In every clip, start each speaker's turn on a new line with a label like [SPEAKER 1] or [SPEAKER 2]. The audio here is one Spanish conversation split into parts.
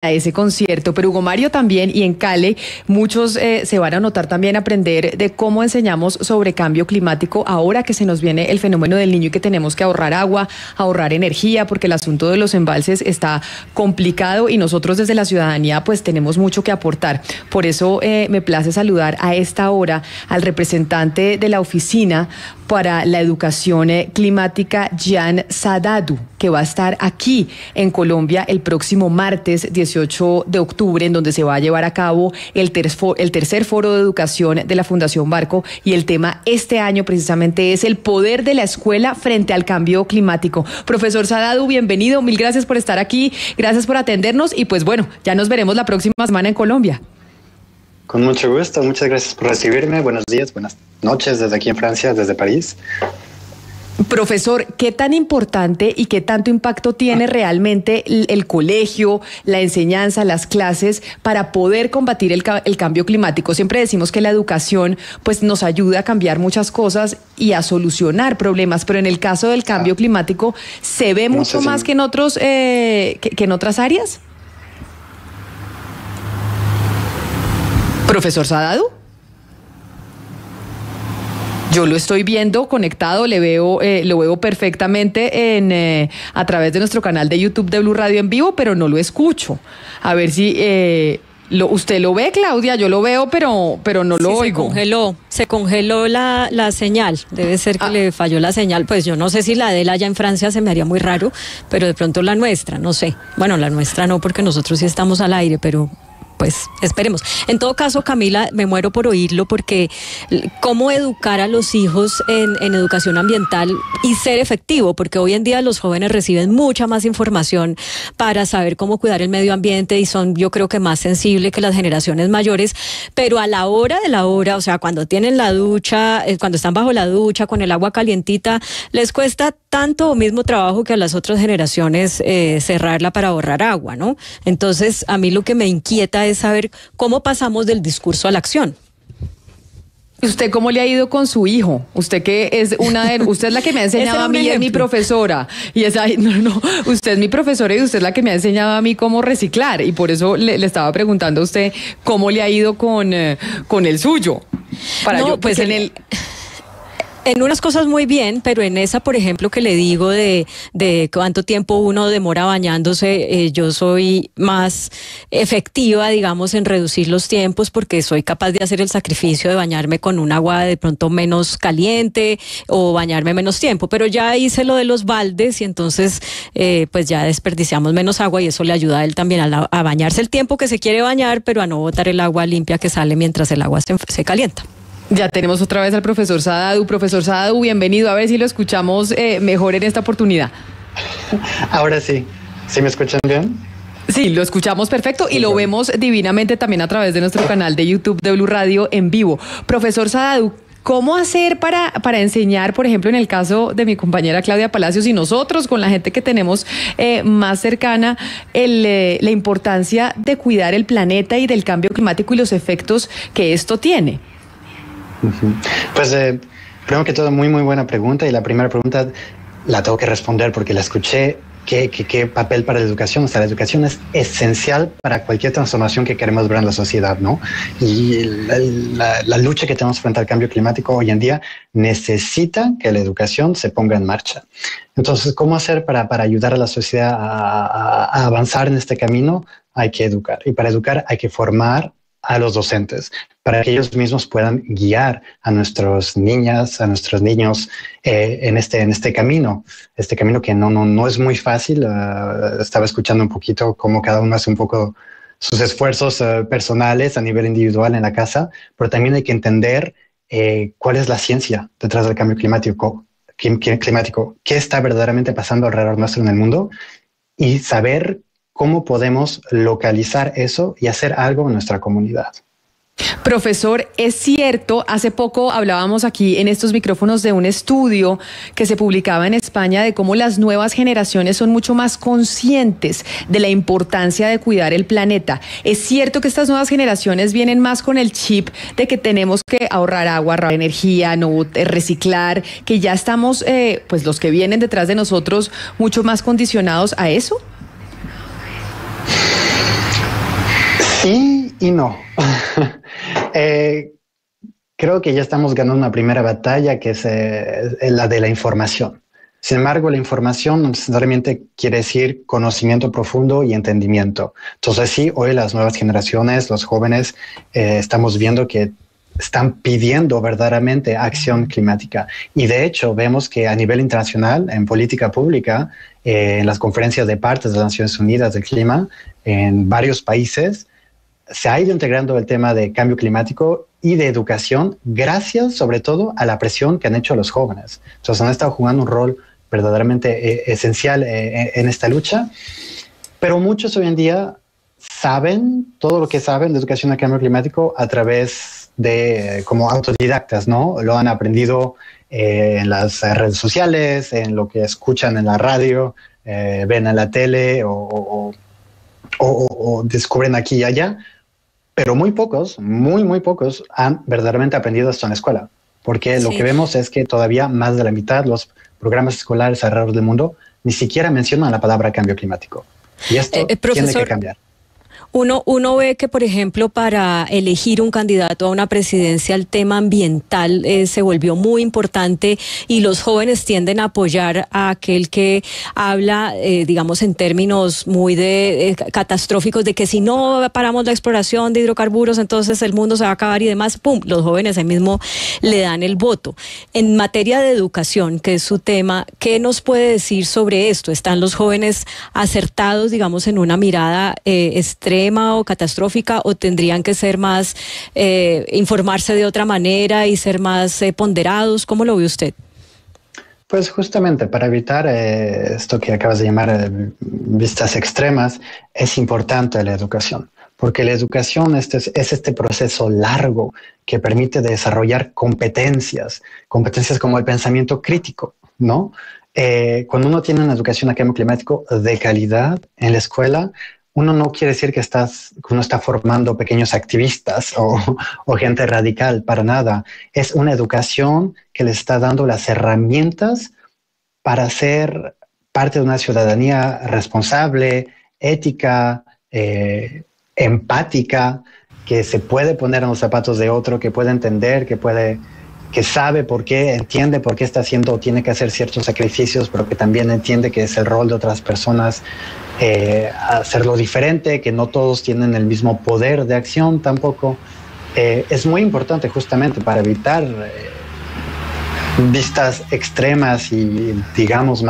[SPEAKER 1] ese concierto, pero Hugo Mario también, y en Cale muchos se van a notar también aprender de cómo enseñamos sobre cambio climático ahora que se nos viene el fenómeno del Niño y que tenemos que ahorrar agua, ahorrar energía, porque el asunto de los embalses está complicado y nosotros desde la ciudadanía pues tenemos mucho que aportar. Por eso me place saludar a esta hora al representante de la Oficina para la Educación Climática, Jan Sadadu, que va a estar aquí en Colombia el próximo martes 18 de octubre, en donde se va a llevar a cabo el tercer foro de educación de la Fundación Barco, y el tema este año precisamente es el poder de la escuela frente al cambio climático. Profesor Sadadu, bienvenido, mil gracias por estar aquí, gracias por atendernos y pues bueno, ya nos veremos la próxima semana en Colombia.
[SPEAKER 2] Con mucho gusto, muchas gracias por recibirme. Buenos días, buenas noches desde aquí en Francia, desde París.
[SPEAKER 1] Profesor, ¿qué tan importante y qué tanto impacto tiene realmente el colegio, la enseñanza, las clases para poder combatir el cambio climático? Siempre decimos que la educación pues nos ayuda a cambiar muchas cosas y a solucionar problemas, pero en el caso del cambio climático, ¿se ve mucho más que en otros que en otras áreas? Profesor Sadadu. Yo lo estoy viendo conectado, lo veo perfectamente a través de nuestro canal de YouTube de Blue Radio en vivo, pero no lo escucho. A ver si usted lo ve, Claudia, yo lo veo, pero no lo oigo.
[SPEAKER 3] Se congeló la señal, debe ser que le falló la señal, pues yo no sé si la de él allá en Francia se me haría muy raro, pero de pronto la nuestra, no sé. Bueno, la nuestra no, porque nosotros sí estamos al aire, pero pues esperemos. En todo caso, Camila, me muero por oírlo, porque cómo educar a los hijos en educación ambiental y ser efectivo, porque hoy en día los jóvenes reciben mucha más información para saber cómo cuidar el medio ambiente y son, yo creo que más sensibles que las generaciones mayores, pero a la hora de la hora, o sea, cuando tienen la ducha, cuando están bajo la ducha con el agua calientita, les cuesta tanto o mismo trabajo que a las otras generaciones cerrarla para ahorrar agua, ¿no? Entonces, a mí lo que me inquieta es saber cómo pasamos del discurso a la acción.
[SPEAKER 1] ¿Usted cómo le ha ido con su hijo? Usted que es usted es la que me ha enseñado a mí, es mi profesora. Y usted es mi profesora y usted es la que me ha enseñado a mí cómo reciclar. Y por eso le estaba preguntando a usted cómo le ha ido con el suyo.
[SPEAKER 3] En unas cosas muy bien, pero en esa, por ejemplo, que le digo de cuánto tiempo uno demora bañándose, yo soy más efectiva, digamos, en reducir los tiempos, porque soy capaz de hacer el sacrificio de bañarme con un agua de pronto menos caliente o bañarme menos tiempo, pero ya hice lo de los baldes y entonces pues ya desperdiciamos menos agua y eso le ayuda a él también a bañarse el tiempo que se quiere bañar, pero a no botar el agua limpia que sale mientras el agua se calienta.
[SPEAKER 1] Ya tenemos otra vez al profesor Sadadu. Profesor Sadadu, bienvenido. A ver si lo escuchamos mejor en esta oportunidad.
[SPEAKER 2] Ahora sí. ¿Sí me escuchan bien?
[SPEAKER 1] Sí, lo escuchamos perfecto y lo vemos divinamente también a través de nuestro canal de YouTube de Blue Radio en vivo. Profesor Sadadu, ¿cómo hacer para enseñar, por ejemplo, en el caso de mi compañera Claudia Palacios y nosotros, con la gente que tenemos más cercana, la importancia de cuidar el planeta y del cambio climático y los efectos que esto tiene?
[SPEAKER 2] Pues primero que todo, muy buena pregunta, y la primera pregunta la tengo que responder porque la escuché. ¿Qué papel para la educación? O sea, la educación es esencial para cualquier transformación que queremos ver en la sociedad, ¿no? Y la lucha que tenemos frente al cambio climático hoy en día necesita que la educación se ponga en marcha. Entonces, ¿cómo hacer para ayudar a la sociedad a avanzar en este camino? Hay que educar, y para educar hay que formar a los docentes para que ellos mismos puedan guiar a nuestras niñas, a nuestros niños en este camino que no es muy fácil. Estaba escuchando un poquito cómo cada uno hace un poco sus esfuerzos personales a nivel individual en la casa, pero también hay que entender cuál es la ciencia detrás del cambio climático, qué está verdaderamente pasando alrededor nuestro en el mundo, y saber cómo podemos localizar eso y hacer algo en nuestra comunidad.
[SPEAKER 1] Profesor, es cierto, hace poco hablábamos aquí en estos micrófonos de un estudio que se publicaba en España de cómo las nuevas generaciones son mucho más conscientes de la importancia de cuidar el planeta. Es cierto que estas nuevas generaciones vienen más con el chip de que tenemos que ahorrar agua, ahorrar energía, no reciclar, que ya estamos, pues los que vienen detrás de nosotros, mucho más condicionados a eso.
[SPEAKER 2] Sí y no. Creo que ya estamos ganando una primera batalla, que es la de la información. Sin embargo, la información no necesariamente quiere decir conocimiento profundo y entendimiento. Entonces sí, hoy las nuevas generaciones, los jóvenes, estamos viendo que están pidiendo verdaderamente acción climática. Y de hecho, vemos que a nivel internacional, en política pública, en las conferencias de partes de las Naciones Unidas del Clima, en varios países, se ha ido integrando el tema de cambio climático y de educación, gracias sobre todo a la presión que han hecho los jóvenes. Entonces han estado jugando un rol verdaderamente esencial en esta lucha, pero muchos hoy en día saben todo lo que saben de educación a cambio climático a través de como autodidactas, ¿no? Lo han aprendido en las redes sociales, en lo que escuchan en la radio, ven en la tele o descubren aquí y allá, pero muy pocos, muy pocos han verdaderamente aprendido esto en la escuela, porque lo que vemos es que todavía más de la mitad de los programas escolares alrededor del mundo ni siquiera mencionan la palabra cambio climático. Y esto tiene que cambiar.
[SPEAKER 3] Uno ve que, por ejemplo, para elegir un candidato a una presidencia, el tema ambiental se volvió muy importante y los jóvenes tienden a apoyar a aquel que habla, digamos, en términos muy catastróficos, de que si no paramos la exploración de hidrocarburos, entonces el mundo se va a acabar y demás. ¡Pum! Los jóvenes ahí mismo le dan el voto. En materia de educación, que es su tema, ¿qué nos puede decir sobre esto? ¿Están los jóvenes acertados, digamos, en una mirada extrema o catastrófica, o tendrían que ser más, informarse de otra manera y ser más ponderados? ¿Cómo lo ve usted?
[SPEAKER 2] Pues justamente para evitar esto que acabas de llamar vistas extremas, es importante la educación, porque la educación es este proceso largo que permite desarrollar competencias como el pensamiento crítico, ¿no? Cuando uno tiene una educación a cambio climático de calidad en la escuela, uno no quiere decir que uno está formando pequeños activistas o gente radical, para nada. Es una educación que le está dando las herramientas para ser parte de una ciudadanía responsable, ética, empática, que se puede poner en los zapatos de otro, que puede entender, que sabe por qué, entiende por qué está haciendo o tiene que hacer ciertos sacrificios, pero que también entiende que es el rol de otras personas hacerlo diferente, que no todos tienen el mismo poder de acción tampoco. Es muy importante justamente para evitar vistas extremas y, digamos,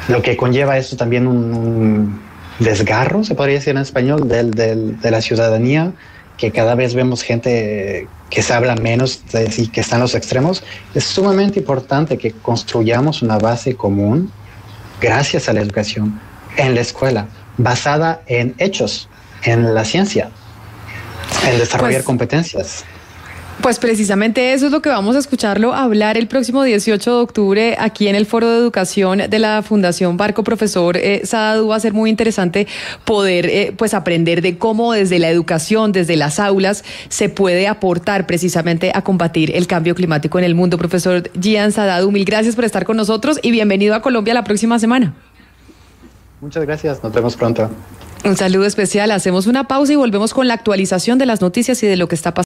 [SPEAKER 2] lo que conlleva esto también un desgarro, se podría decir en español, de la ciudadanía, que cada vez vemos gente que se habla menos y que está en los extremos. Es sumamente importante que construyamos una base común gracias a la educación en la escuela, basada en hechos, en la ciencia, en desarrollar competencias.
[SPEAKER 1] Pues precisamente eso es lo que vamos a escucharlo hablar el próximo 18 de octubre aquí en el Foro de Educación de la Fundación Barco. Profesor Saadú, va a ser muy interesante poder pues aprender de cómo desde la educación, desde las aulas, se puede aportar precisamente a combatir el cambio climático en el mundo. Profesor Gian Saadú, mil gracias por estar con nosotros y bienvenido a Colombia la próxima semana.
[SPEAKER 2] Muchas gracias, nos vemos pronto.
[SPEAKER 1] Un saludo especial, hacemos una pausa y volvemos con la actualización de las noticias y de lo que está pasando.